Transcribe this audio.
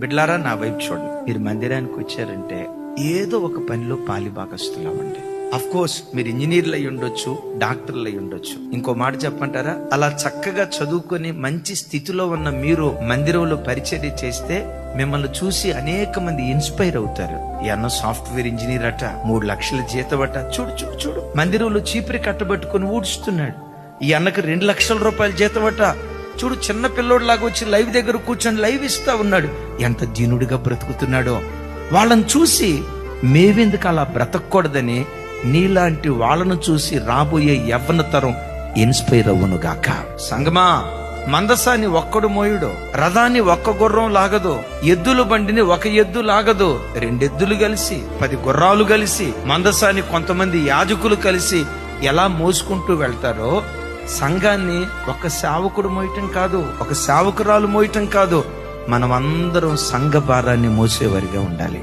బిడ్లారా, నా వైపు చూడండి. మీరు మందిరానికి వచ్చారంటే ఏదో ఒక పనిలో పాలిభాగస్తులవ్వండి. అఫ్ కోర్స్ మీరు ఇంజనీర్లు అయి ఉండొచ్చు, డాక్టర్లు అయి ఉండొచ్చు. ఇంకో మాట చెప్పంటారా, అలా చక్కగా చదువుకొని మంచి స్థితిలో ఉన్న మీరు మందిరంలో పరిచర్య చేస్తే మిమ్మల్ని చూసి అనేక మంది ఇన్స్పైర్ అవుతారు. ఈ అన్న సాఫ్ట్వేర్ ఇంజనీర్ అట, 3 లక్షల జీతం అట, చూడు చూడు చూడు మందిరంలో చీపురి కట్టబెట్టుకుని ఊడుస్తున్నాడు. ఈ అన్నకు 2 లక్షల రూపాయల జీతం అట, చూడు చిన్న పిల్లోడిలాగా వచ్చి లైవ్ దగ్గర కూర్చొని లైవ్ ఇస్తా ఉన్నాడు. ఎంత దీనుడిగా బ్రతుకుతున్నాడో. వాళ్ళని చూసి మేవెందుకు అలా బ్రతకూడదని నీలాంటి వాళ్ళను చూసి రాబోయే యవ్వన తరం ఇన్స్పైర్ అవ్వనుగాక. సంగమా, మందసాన్ని ఒక్కడు మోయుడు, రథాన్ని ఒక్క గుర్రం లాగదు, ఎద్దుల బండిని ఒక ఎద్దు లాగదు. 2 ఎద్దులు కలిసి 10 గుర్రాలు కలిసి మందసాన్ని కొంతమంది యాజకులు కలిసి ఎలా మోసుకుంటూ వెళ్తారో, సంఘాన్ని ఒక సేవకుడు మోయటం కాదు, ఒక సేవకురాలు మోయటం కాదు, మనమందరం సంఘ భారాన్ని మోసేవారిగా ఉండాలి.